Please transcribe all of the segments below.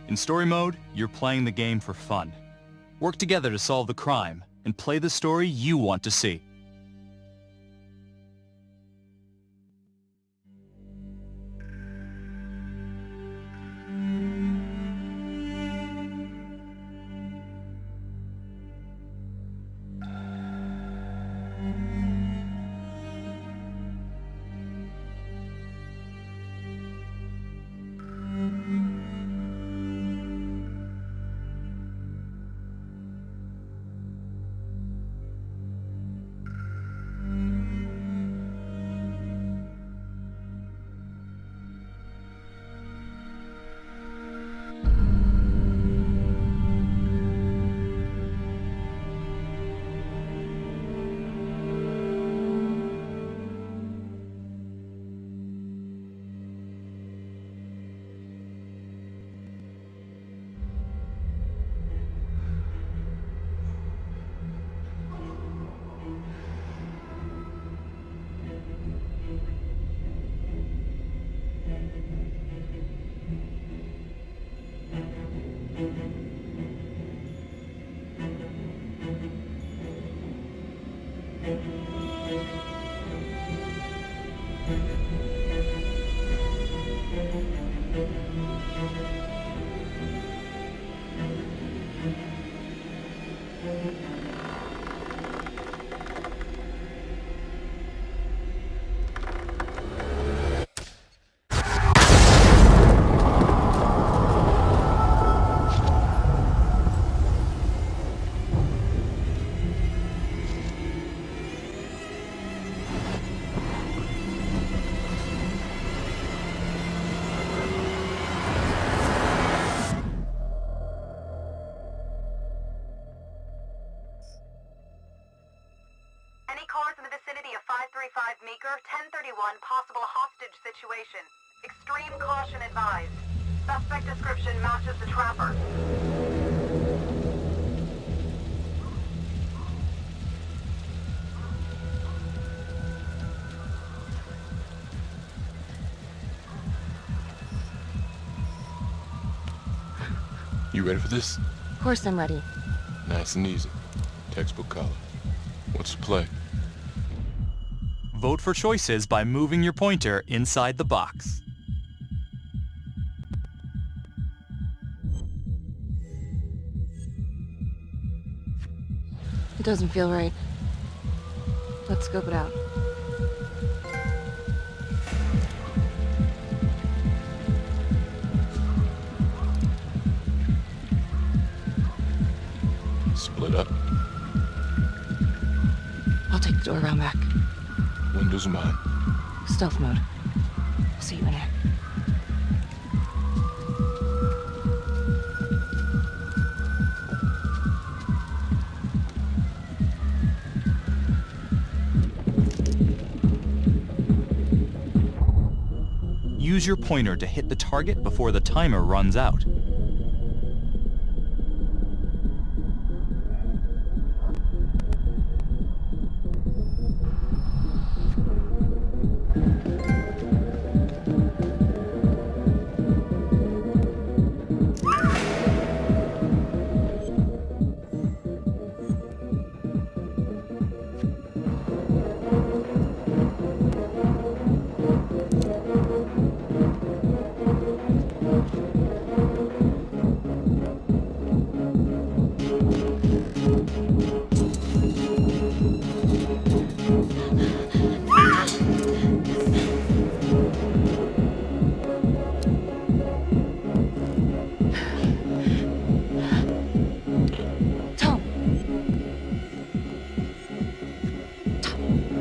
In story mode, you're playing the game for fun. Work together to solve the crime, and play the story you want to see. Meeker, 1031, possible hostage situation. Extreme caution advised. Suspect description matches the trapper. You ready for this? Of course I'm ready. Nice and easy. Textbook color. What's the play? Vote for choices by moving your pointer inside the box. It doesn't feel right. Let's scope it out. Split up. I'll take the door around back. Windows mine. Stealth mode. I'll see you in there. Use your pointer to hit the target before the timer runs out.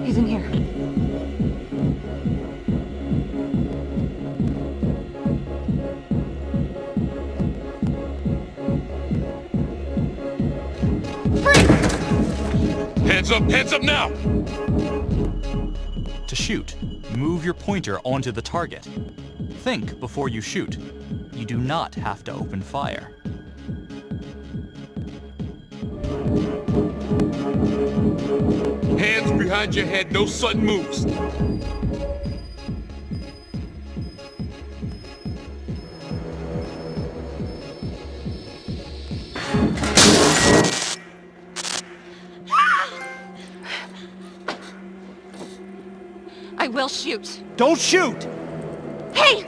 He's in here. Hands up now! To shoot, move your pointer onto the target. Think before you shoot. You do not have to open fire. Hands behind your head, no sudden moves. I'll shoot. Don't shoot! Hey!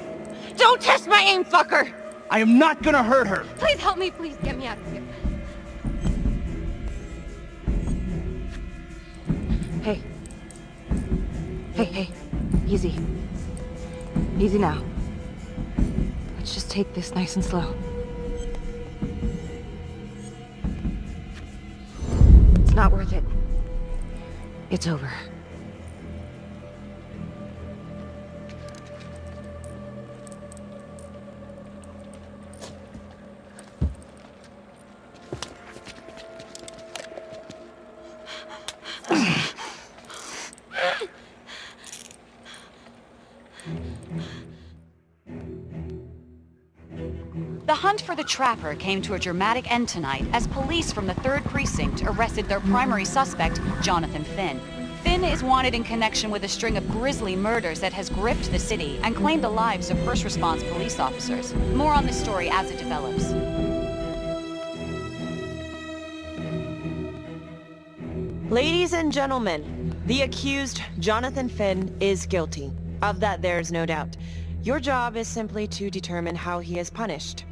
Don't test my aim, fucker! I am not gonna hurt her! Please help me, please get me out of here. Hey. Hey. Easy. Easy now. Let's just take this nice and slow. It's not worth it. It's over. The hunt for the Trapper came to a dramatic end tonight as police from the 3rd Precinct arrested their primary suspect, Jonathan Finn. Finn is wanted in connection with a string of grisly murders that has gripped the city and claimed the lives of first response police officers. More on this story as it develops. Ladies and gentlemen, the accused, Jonathan Finn, is guilty. Of that there's no doubt. Your job is simply to determine how he is punished.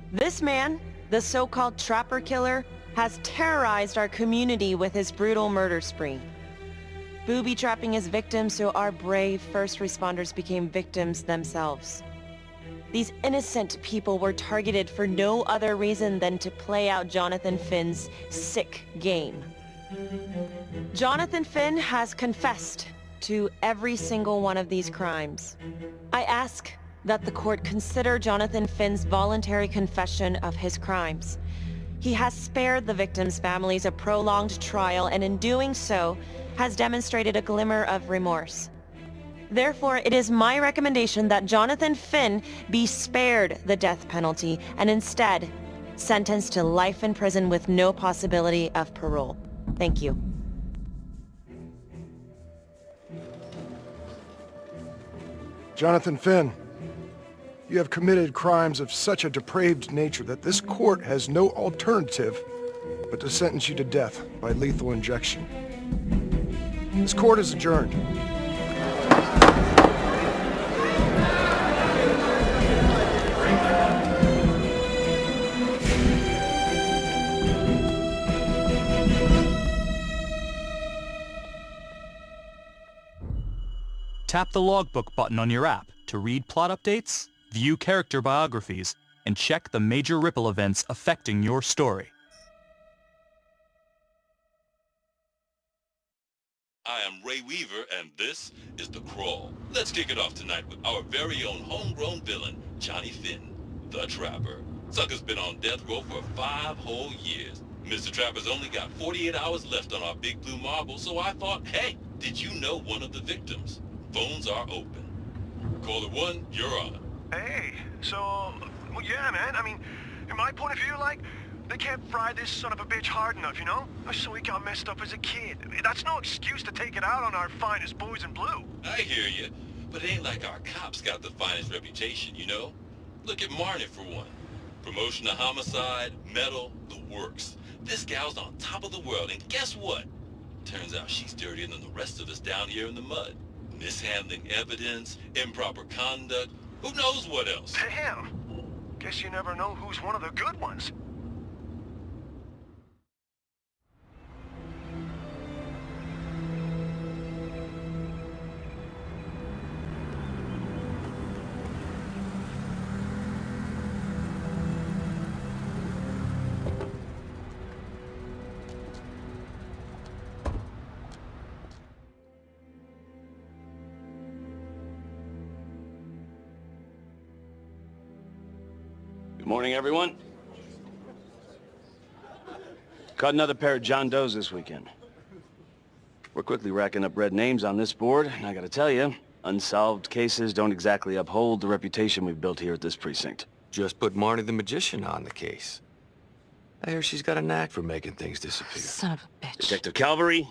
This man, the so-called Trapper Killer, has terrorized our community with his brutal murder spree. Booby-trapping his victims so our brave first responders became victims themselves. These innocent people were targeted for no other reason than to play out Jonathan Finn's sick game. Jonathan Finn has confessed to every single one of these crimes. I ask that the court consider Jonathan Finn's voluntary confession of his crimes. He has spared the victims' families a prolonged trial, and in doing so, has demonstrated a glimmer of remorse. Therefore, it is my recommendation that Jonathan Finn be spared the death penalty, and instead, sentenced to life in prison with no possibility of parole. Thank you. Jonathan Finn, you have committed crimes of such a depraved nature that this court has no alternative but to sentence you to death by lethal injection. This court is adjourned. Tap the logbook button on your app to read plot updates, view character biographies, and check the major ripple events affecting your story. I am Ray Weaver, and this is The Crawl. Let's kick it off tonight with our very own homegrown villain, Johnny Finn, the Trapper. Sucker's been on death row for 5 whole years. Mr. Trapper's only got 48 hours left on our big blue marble, so I thought, hey, did you know one of the victims? Phones are open. Caller 1, you're on. Hey, so, well, yeah, man, I mean, in my point of view, like, they can't fry this son of a bitch hard enough, you know? So he got messed up as a kid. That's no excuse to take it out on our finest boys in blue. I hear you, but it ain't like our cops got the finest reputation, you know? Look at Marnie for one. Promotion to homicide, medal, the works. This gal's on top of the world, and guess what? Turns out she's dirtier than the rest of us down here in the mud. Mishandling evidence, improper conduct, who knows what else? Damn. Guess you never know who's one of the good ones. Good morning, everyone. Caught another pair of John Does this weekend. We're quickly racking up red names on this board, and I gotta tell you, unsolved cases don't exactly uphold the reputation we've built here at this precinct. Just put Marnie the Magician on the case. I hear she's got a knack for making things disappear. Son of a bitch. Detective Calvary,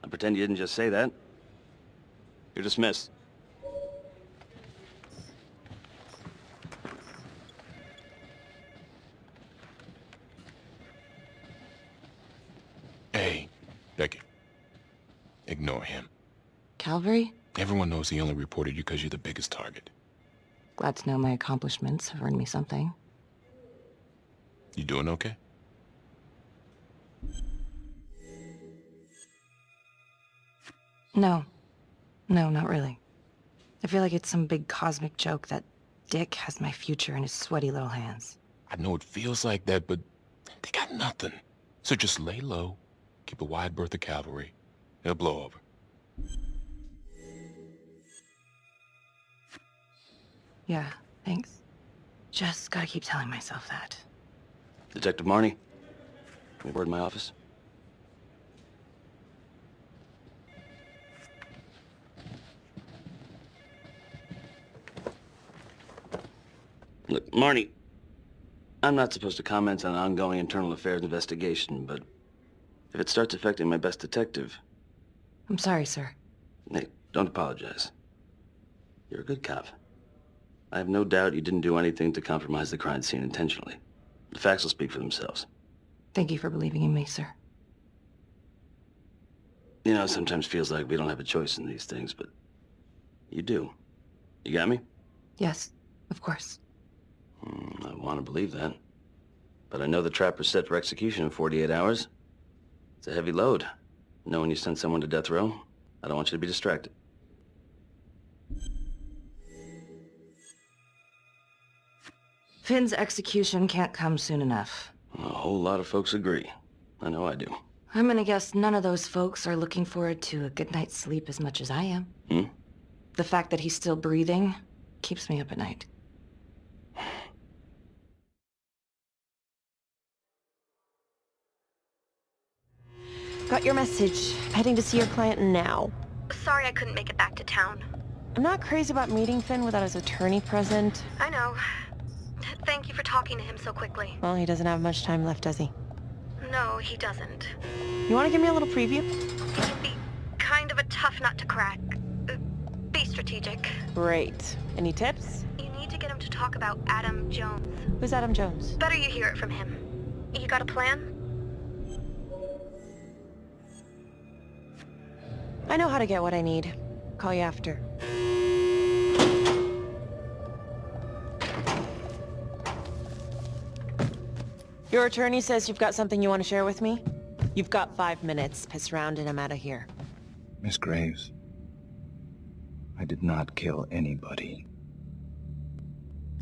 I pretend you didn't just say that. You're dismissed. Hey, Becky. Ignore him. Calvary? Everyone knows he only reported you because you're the biggest target. Glad to know my accomplishments have earned me something. You doing okay? No. No, not really. I feel like it's some big cosmic joke that Dick has my future in his sweaty little hands. I know it feels like that, but they got nothing. So just lay low, keep a wide berth of cavalry. It'll blow over. Yeah, thanks. Just gotta keep telling myself that. Detective Marnie, can we word in my office? Look, Marnie, I'm not supposed to comment on an ongoing internal affairs investigation, but if it starts affecting my best detective... I'm sorry, sir. Hey, don't apologize. You're a good cop. I have no doubt you didn't do anything to compromise the crime scene intentionally. The facts will speak for themselves. Thank you for believing in me, sir. You know, it sometimes feels like we don't have a choice in these things, but you do. You got me? Yes, of course. I want to believe that. But I know the trapper's set for execution in 48 hours. It's a heavy load. Knowing you sent someone to death row, I don't want you to be distracted. Finn's execution can't come soon enough. A whole lot of folks agree. I know I do. I'm gonna guess none of those folks are looking forward to a good night's sleep as much as I am. The fact that he's still breathing keeps me up at night. Got your message. Heading to see your client now. Sorry I couldn't make it back to town. I'm not crazy about meeting Finn without his attorney present. I know. Thank you for talking to him so quickly. Well, he doesn't have much time left, does he? No, he doesn't. You want to give me a little preview? It can be kind of a tough nut to crack. Be strategic. Great. Any tips? You need to get him to talk about Adam Jones. Who's Adam Jones? Better you hear it from him. You got a plan? I know how to get what I need. Call you after. Your attorney says you've got something you want to share with me? You've got 5 minutes. Piss round and I'm out of here. Miss Graves, I did not kill anybody.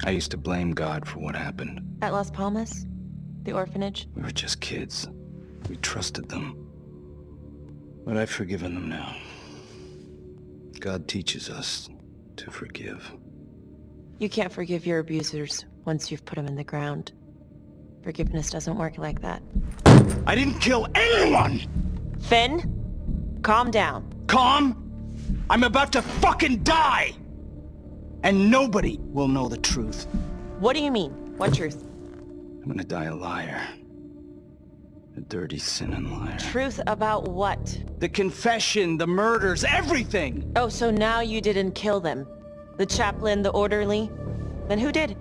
I used to blame God for what happened. At Las Palmas? The orphanage? We were just kids. We trusted them. But I've forgiven them now. God teaches us to forgive. You can't forgive your abusers once you've put them in the ground. Forgiveness doesn't work like that. I didn't kill anyone! Finn, calm down. Calm? I'm about to fucking die! And nobody will know the truth. What do you mean? What truth? I'm gonna die a liar. A dirty, sinning liar. Truth about what? The confession, the murders, everything! Oh, so now you didn't kill them. The chaplain, the orderly? Then who did?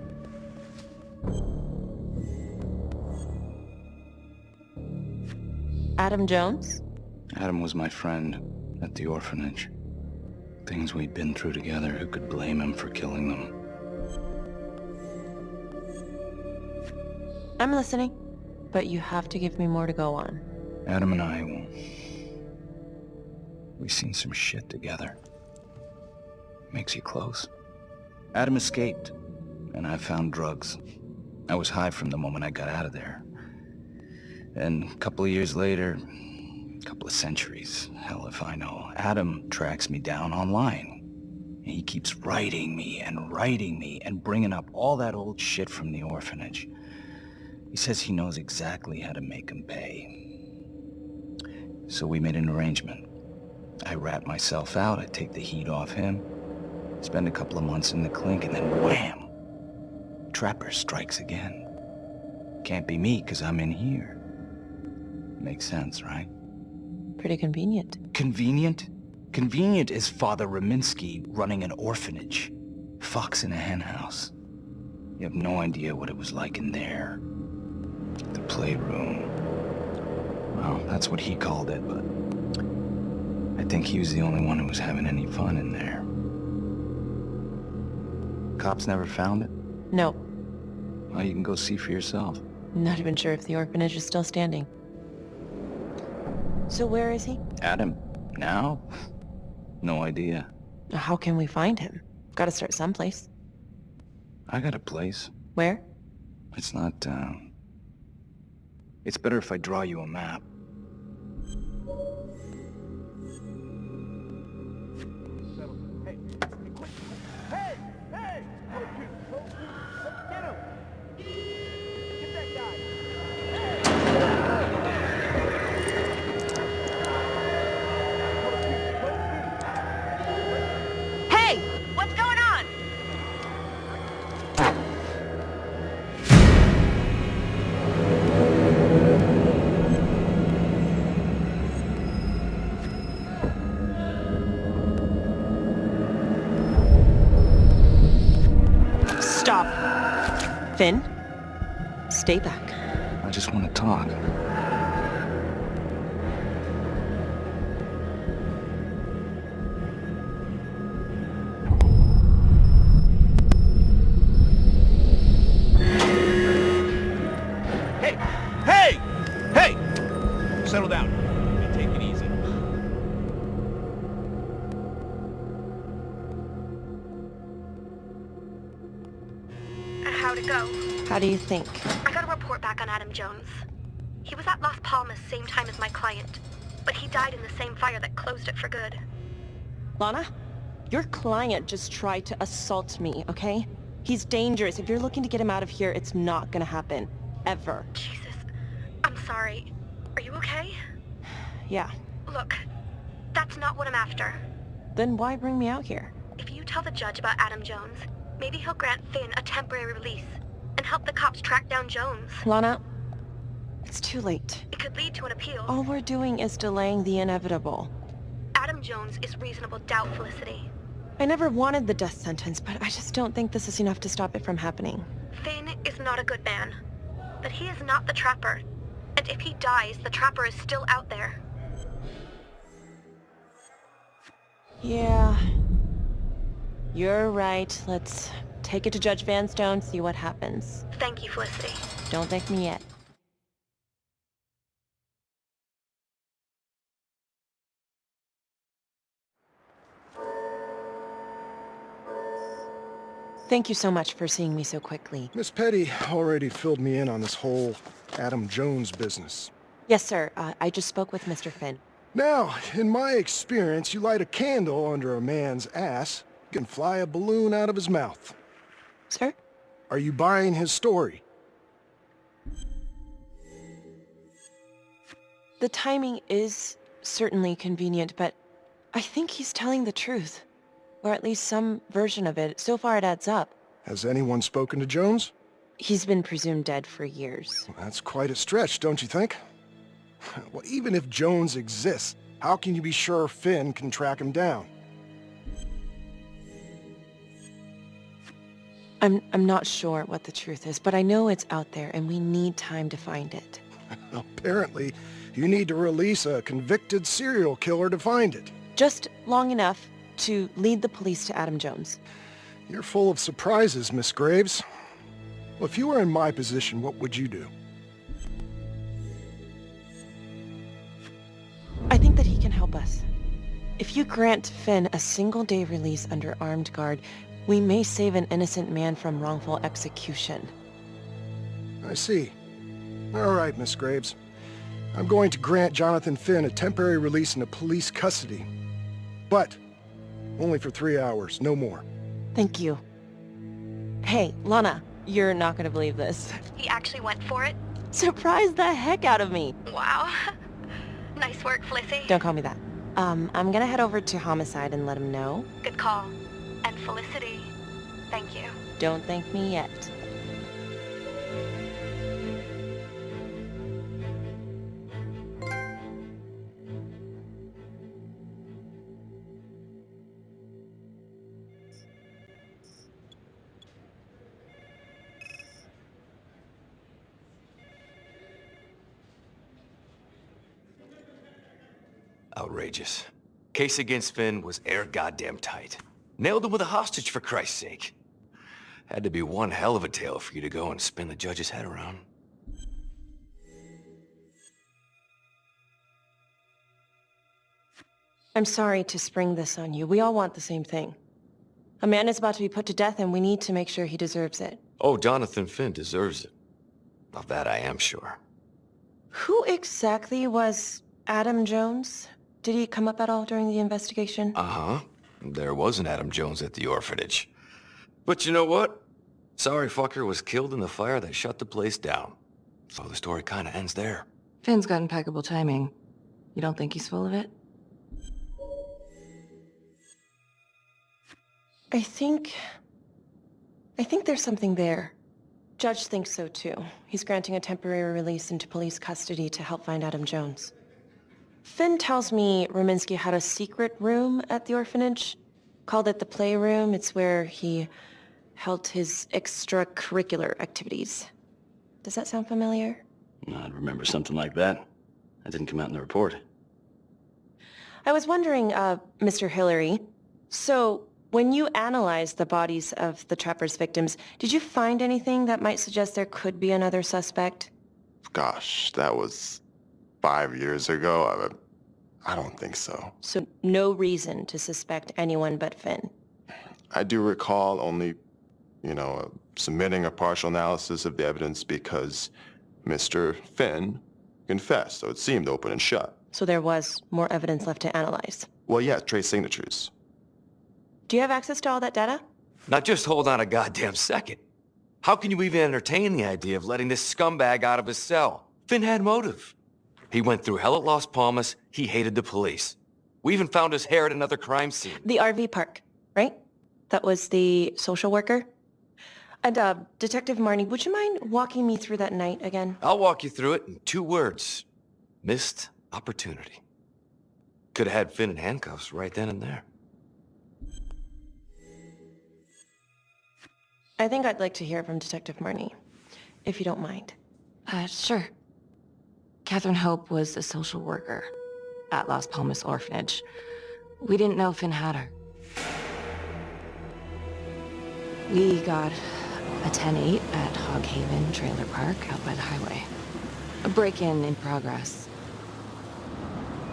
Adam Jones? Adam was my friend at the orphanage. Things we'd been through together, who could blame him for killing them? I'm listening, but you have to give me more to go on. Adam and I, we've seen some shit together. Makes you close. Adam escaped, and I found drugs. I was high from the moment I got out of there. And a couple of years later, a couple of centuries, hell if I know, Adam tracks me down online. He keeps writing me and bringing up all that old shit from the orphanage. He says he knows exactly how to make him pay. So we made an arrangement. I rat myself out, I take the heat off him, spend a couple of months in the clink, and then wham! Trapper strikes again. Can't be me, 'cause I'm in here. Makes sense, right? Pretty convenient. Convenient? Convenient is Father Raminsky running an orphanage. Fox in a hen house. You have no idea what it was like in there. The playroom. Well, that's what he called it, but I think he was the only one who was having any fun in there. Cops never found it? No, Well, you can go see for yourself. not even sure if the orphanage is still standing. So where is he? Adam? Now? No idea. How can we find him? Gotta start someplace. I got a place. Where? It's not, It's better if I draw you a map. Hey! What's going on? Stop. Finn? Stay back. I just want to talk. Hey! Hey! Hey! Settle down. Take it easy. How'd it go? How do you think? I got a report back on Adam Jones. He was at Las Palmas same time as my client, but he died in the same fire that closed it for good. Lana? Your client just tried to assault me, okay? He's dangerous. If you're looking to get him out of here, it's not gonna happen. Ever. Jesus. I'm sorry. Are you okay? Yeah. Look, that's not what I'm after. Then why bring me out here? If you tell the judge about Adam Jones, maybe he'll grant Finn a temporary release and help the cops track down Jones. Lana, it's too late. It could lead to an appeal. All we're doing is delaying the inevitable. Adam Jones is reasonable doubt, Felicity. I never wanted the death sentence, but I just don't think this is enough to stop it from happening. Finn is not a good man, but he is not the Trapper. And if he dies, the Trapper is still out there. Yeah. You're right. Let's take it to Judge Vanstone, see what happens. Thank you, Felicity. Don't thank me yet. Thank you so much for seeing me so quickly. Miss Petty already filled me in on this whole Adam Jones business. Yes, sir. I just spoke with Mr. Finn. Now, in my experience, you light a candle under a man's ass, you can fly a balloon out of his mouth. Sir? Are you buying his story? The timing is certainly convenient, but I think he's telling the truth. Or at least some version of it. So far it adds up. Has anyone spoken to Jones? He's been presumed dead for years. Well, that's quite a stretch, don't you think? Well, even if Jones exists, how can you be sure Finn can track him down? I'm not sure what the truth is, but I know it's out there and we need time to find it. Apparently, you need to release a convicted serial killer to find it. Just long enough to lead the police to Adam Jones. You're full of surprises, Miss Graves. Well, if you were in my position, what would you do? I think that he can help us. If you grant Finn a single-day release under armed guard, we may save an innocent man from wrongful execution. I see. All right, Miss Graves. I'm going to grant Jonathan Finn a temporary release into police custody. But only for 3 hours, no more. Thank you. Hey, Lana, you're not gonna believe this. He actually went for it? Surprised the heck out of me. Wow. Nice work, Felicity. Don't call me that. I'm gonna head over to Homicide and let him know. Good call. And Felicity, thank you. Don't thank me yet. Outrageous. Case against Finn was air goddamn tight. Nailed him with a hostage, for Christ's sake. Had to be one hell of a tale for you to go and spin the judge's head around. I'm sorry to spring this on you. We all want the same thing. A man is about to be put to death, and we need to make sure he deserves it. Oh, Jonathan Finn deserves it. Of that I am sure. Who exactly was Adam Jones? Did he come up at all during the investigation? Uh-huh. There was an Adam Jones at the orphanage. But you know what? Sorry fucker was killed in the fire that shut the place down. So the story kinda ends there. Finn's got impeccable timing. You don't think he's full of it? I think there's something there. Judge thinks so too. He's granting a temporary release into police custody to help find Adam Jones. Finn tells me Rominsky had a secret room at the orphanage. Called it the playroom. It's where he held his extracurricular activities. Does that sound familiar? I'd remember something like that. That didn't come out in the report. I was wondering, Mr. Hillary, so when you analyzed the bodies of the Trapper's victims, did you find anything that might suggest there could be another suspect? Gosh, that was 5 years ago. I don't think so. So no reason to suspect anyone but Finn? I do recall only, submitting a partial analysis of the evidence because Mr. Finn confessed, so it seemed open and shut. So there was more evidence left to analyze? Well, yeah, trace signatures. Do you have access to all that data? Now just hold on a goddamn second. How can you even entertain the idea of letting this scumbag out of his cell? Finn had motive. He went through hell at Las Palmas. He hated the police. We even found his hair at another crime scene. The RV park, right? That was the social worker? And, Detective Marnie, would you mind walking me through that night again? I'll walk you through it in 2 words. Missed opportunity. Could have had Finn in handcuffs right then and there. I think I'd like to hear from Detective Marnie, if you don't mind. Sure. Catherine Hope was a social worker at Las Palmas Orphanage. We didn't know Finn had her. We got a 10-8 at Hog Haven Trailer Park out by the highway. A break-in in progress.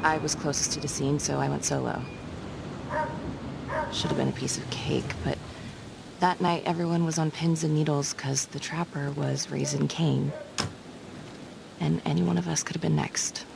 I was closest to the scene, so I went solo. Should have been a piece of cake, but that night everyone was on pins and needles because the Trapper was raising Cain. And any one of us could have been next.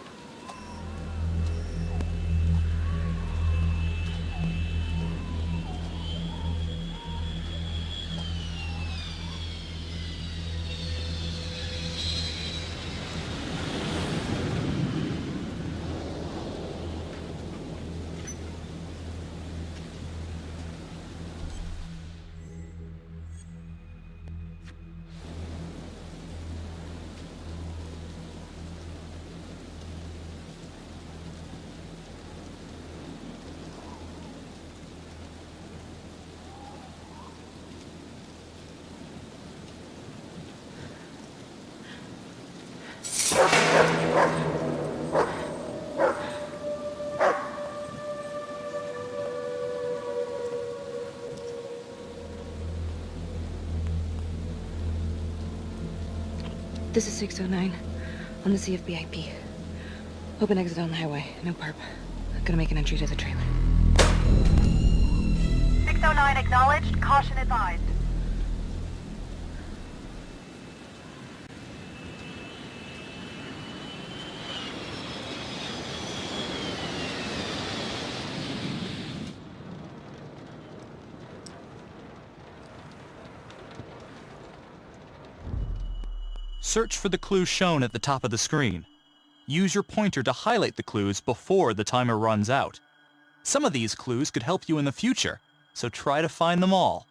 This is 609 on the CFBIP. Open exit on the highway. No perp. Gonna make an entry to the trailer. 609 acknowledged. Caution advised. Search for the clues shown at the top of the screen. Use your pointer to highlight the clues before the timer runs out. Some of these clues could help you in the future, so try to find them all.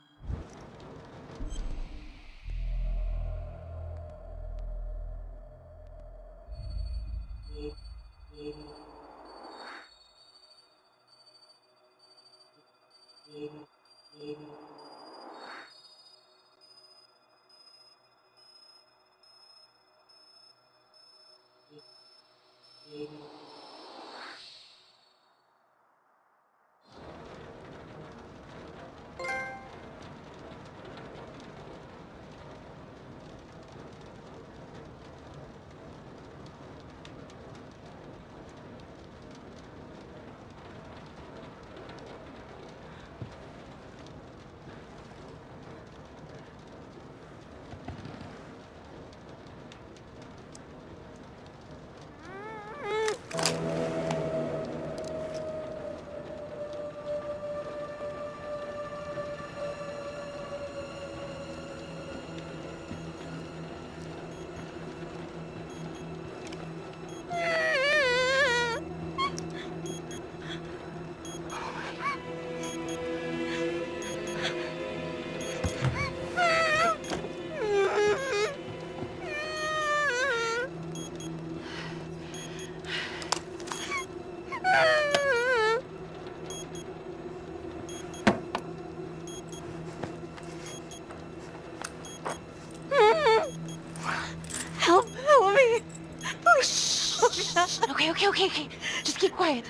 Okay. Just keep quiet.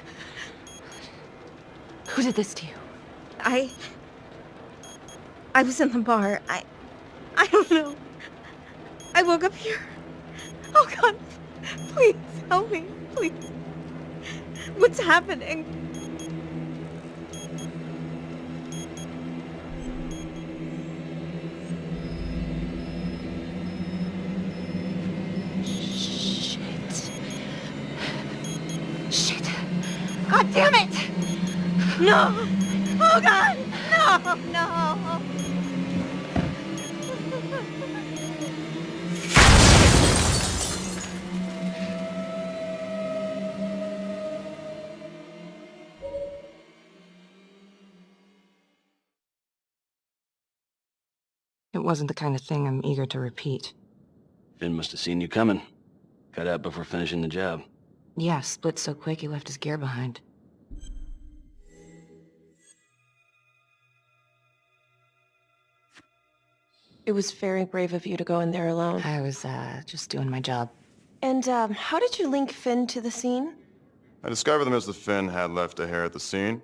Who did this to you? I was in the bar. I don't know. I woke up here. Oh God, please help me, please. What's happening? Shit. God damn it! No! Oh God! No! It wasn't the kind of thing I'm eager to repeat. Finn must have seen you coming. Got out before finishing the job. Yeah, split so quick he left his gear behind. It was very brave of you to go in there alone. I was, just doing my job. And, how did you link Finn to the scene? I discovered that Mr. Finn had left a hair at the scene.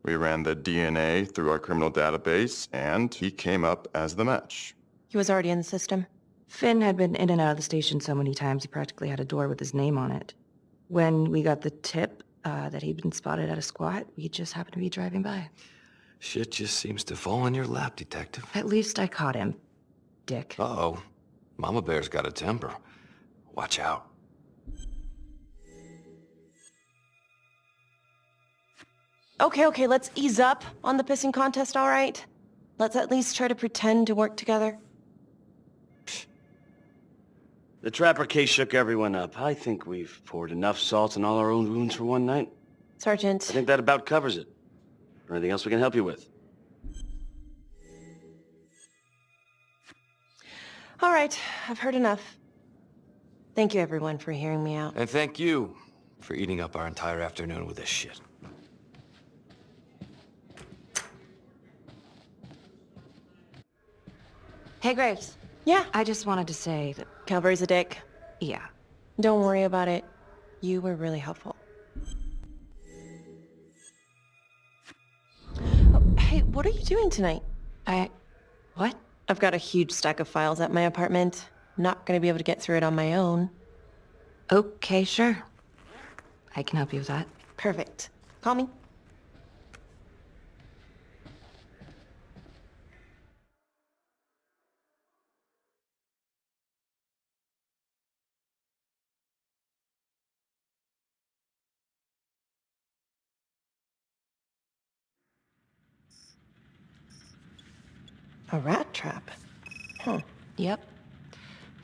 We ran the DNA through our criminal database, and he came up as the match. He was already in the system. Finn had been in and out of the station so many times he practically had a door with his name on it. When we got the tip that he'd been spotted at a squat, we just happened to be driving by. Shit just seems to fall in your lap, Detective. At least I caught him, dick. Uh-oh. Mama Bear's got a temper. Watch out. Okay, let's ease up on the pissing contest, all right? Let's at least try to pretend to work together. The Trapper case shook everyone up. I think we've poured enough salt in all our own wounds for one night. Sergeant. I think that about covers it. Or anything else we can help you with? All right, I've heard enough. Thank you, everyone, for hearing me out. And thank you for eating up our entire afternoon with this shit. Hey, Graves. Yeah? I just wanted to say that... Calvary's a dick. Yeah. Don't worry about it. You were really helpful. Oh, hey, what are you doing tonight? What? I've got a huge stack of files at my apartment. Not gonna be able to get through it on my own. Okay, sure. I can help you with that. Perfect. Call me. A rat trap? Huh. Yep.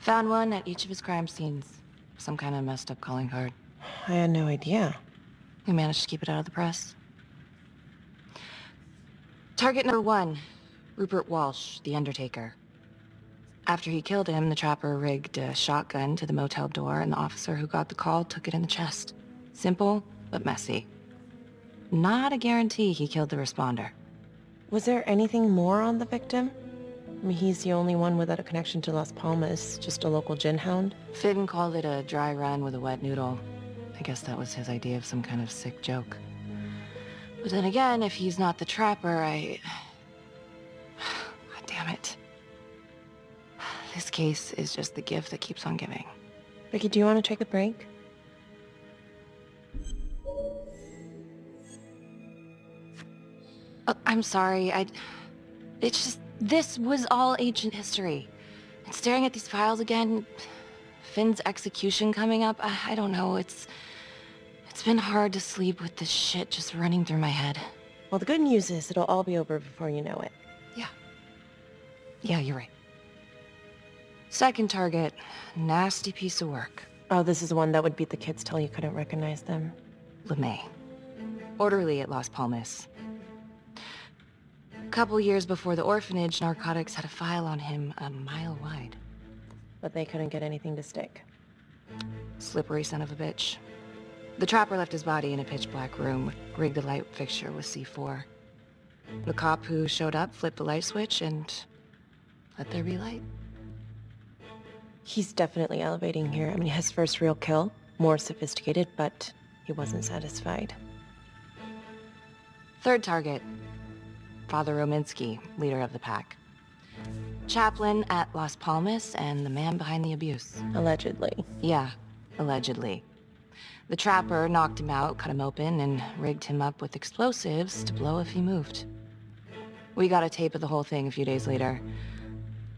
Found one at each of his crime scenes. Some kind of messed up calling card. I had no idea. We managed to keep it out of the press. Target number 1, Rupert Walsh, the Undertaker. After he killed him, the trapper rigged a shotgun to the motel door, and the officer who got the call took it in the chest. Simple, but messy. Not a guarantee he killed the responder. Was there anything more on the victim? I mean, he's the only one without a connection to Las Palmas, just a local gin hound. Finn called it a dry run with a wet noodle. I guess that was his idea of some kind of sick joke. But then again, if he's not the trapper, God damn it. This case is just the gift that keeps on giving. Ricky, do you want to take a break? I'm sorry, it's just, this was all ancient history. And staring at these files again, Finn's execution coming up, I don't know, it's been hard to sleep with this shit just running through my head. Well, the good news is it'll all be over before you know it. Yeah, you're right. Second target, nasty piece of work. Oh, this is the one that would beat the kids till you couldn't recognize them. LeMay. Orderly at Las Palmas. A couple years before the orphanage, narcotics had a file on him a mile wide. But they couldn't get anything to stick. Slippery son of a bitch. The trapper left his body in a pitch-black room, rigged the light fixture with C4. The cop who showed up flipped the light switch and let there be light. He's definitely elevating here. I mean, his first real kill. more sophisticated, but he wasn't satisfied. Third target. Father Rominsky, leader of the pack. Chaplain at Las Palmas and the man behind the abuse. Allegedly. Yeah, allegedly. The trapper knocked him out, cut him open, and rigged him up with explosives to blow if he moved. We got a tape of the whole thing a few days later.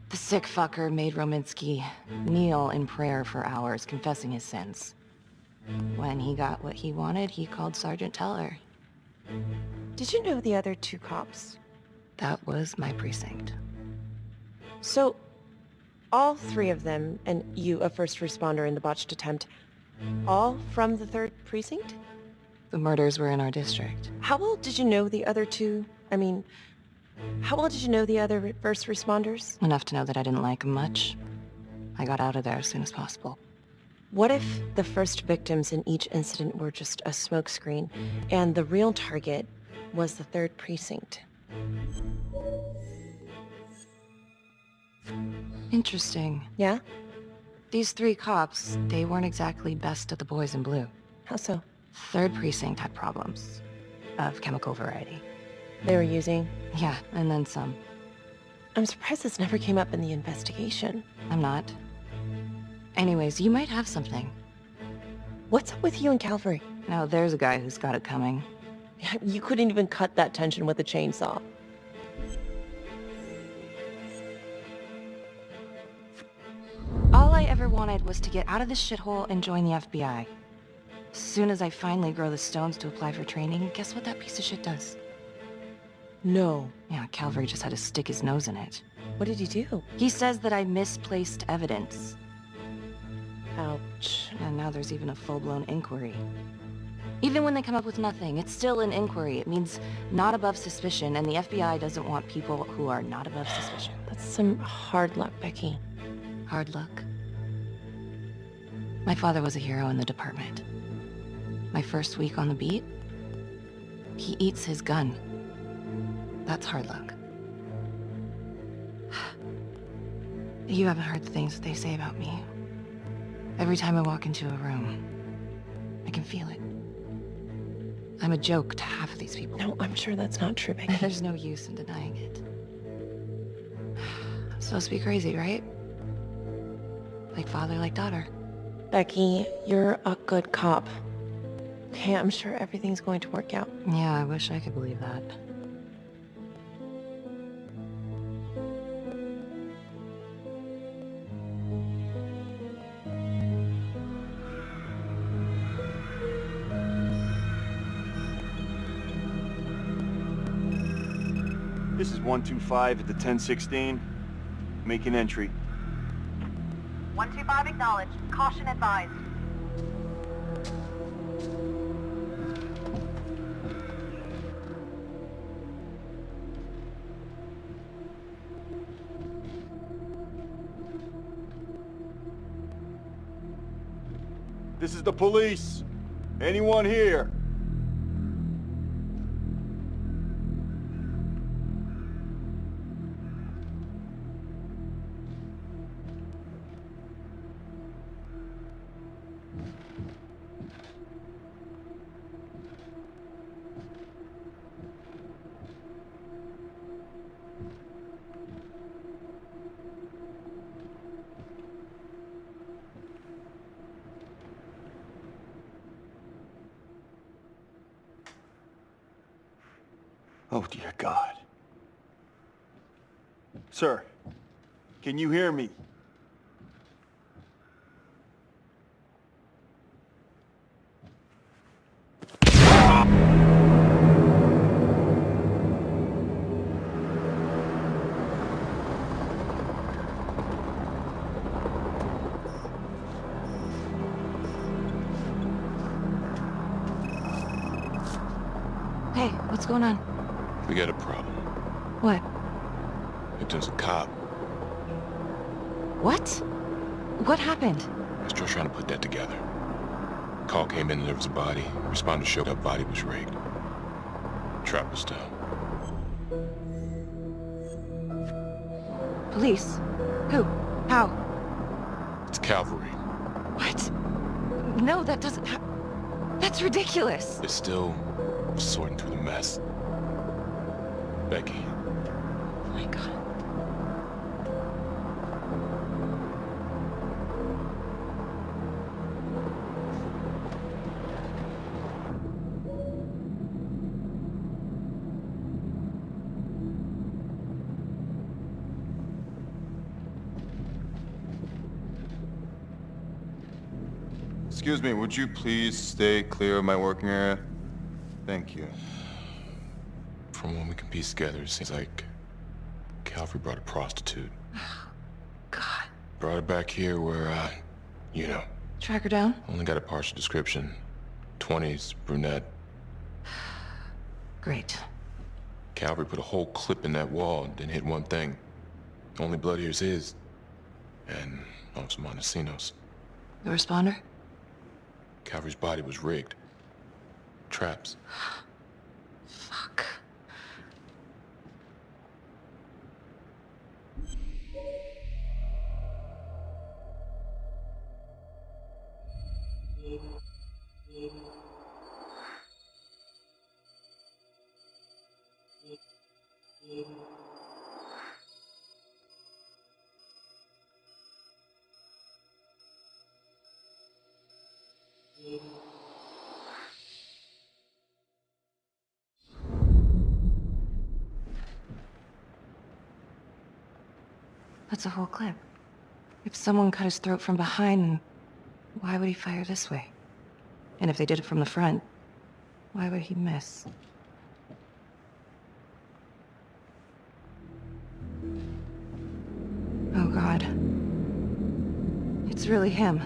The sick fucker made Rominsky kneel in prayer for hours, confessing his sins. When he got what he wanted, he called Sergeant Teller. Did you know the other 2 cops? That was my precinct. So, all 3 of them, and you, a first responder in the botched attempt, all from the 3rd precinct? The murders were in our district. How well did you know the other 2? I mean, how well did you know the other first responders? Enough to know that I didn't like them much. I got out of there as soon as possible. What if the first victims in each incident were just a smokescreen, and the real target was the 3rd precinct? Interesting. Yeah? These 3 cops, they weren't exactly best of the boys in blue. How so? 3rd precinct had problems. Of chemical variety. They were using? Yeah, and then some. I'm surprised this never came up in the investigation. I'm not. Anyways, you might have something. What's up with you and Calvary? Now there's a guy who's got it coming. You couldn't even cut that tension with a chainsaw. All I ever wanted was to get out of this shithole and join the FBI. As soon as I finally grow the stones to apply for training, guess what that piece of shit does? No. Yeah, Calvary just had to stick his nose in it. What did he do? He says that I misplaced evidence. Ouch. And now there's even a full-blown inquiry. Even when they come up with nothing, it's still an inquiry. It means not above suspicion, and the FBI doesn't want people who are not above suspicion. That's some hard luck, Becky. Hard luck? My father was a hero in the department. My first week on the beat, he eats his gun. That's hard luck. You haven't heard the things they say about me. Every time I walk into a room, I can feel it. I'm a joke to half of these people. No, I'm sure that's not true, Becky. There's no use in denying it. I'm supposed to be crazy, right? Like father, like daughter. Becky, you're a good cop. Okay, I'm sure everything's going to work out. Yeah, I wish I could believe that. This is 125 at the 1016. Making entry. 125 acknowledged. Caution advised. This is the police. Anyone here? Oh, dear God. Sir, can you hear me? Hey, what's going on? We got a problem. What? There's a cop. What? What happened? I'm still trying to put that together. Call came in and there was a body. Responders showed up, body was rigged. Trap was down. Police? Who? How? It's cavalry. What? No, that doesn't... That's ridiculous. They're still sorting through the mess. Becky. Oh my God. Excuse me, would you please stay clear of my working area? Thank you. From what we can piece together, it seems like Calvary brought a prostitute. God. Brought her back here where, you know. Track her down? Only got a partial description. 20s, brunette. Great. Calvary put a whole clip in that wall and didn't hit one thing. Only blood here's his. And Los Montesinos. The responder? Calvary's body was rigged. Traps. Fuck. That's a whole clip. If someone cut his throat from behind, why would he fire this way? And if they did it from the front, why would he miss? Oh God. It's really him.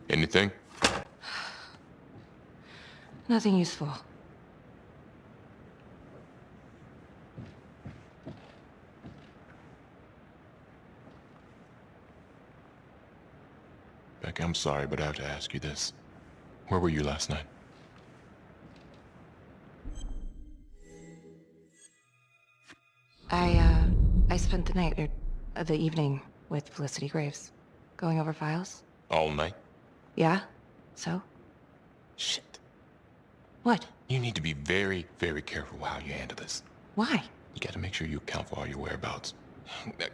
Anything? Nothing useful. Becky, I'm sorry, but I have to ask you this. Where were you last night? I spent the night, or the evening, with Felicity Graves. Going over files. All night? Yeah? So? Shit. What? You need to be very, very careful how you handle this. Why? You gotta make sure you account for all your whereabouts.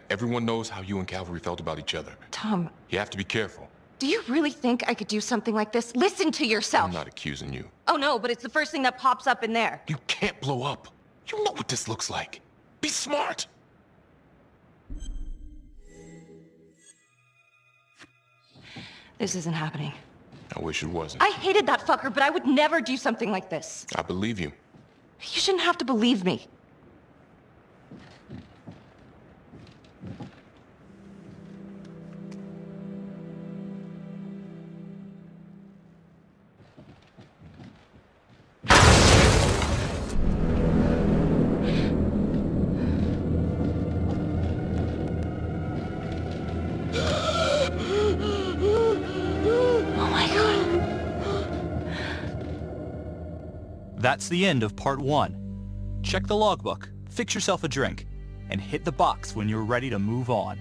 Everyone knows how you and Calvary felt about each other. Tom. You have to be careful. Do you really think I could do something like this? Listen to yourself! I'm not accusing you. Oh no, but it's the first thing that pops up in there. You can't blow up. You know what this looks like. Be smart! This isn't happening. I wish it wasn't. I hated that fucker, but I would never do something like this. I believe you. You shouldn't have to believe me. That's the end of part 1. Check the logbook, fix yourself a drink, and hit the box when you're ready to move on.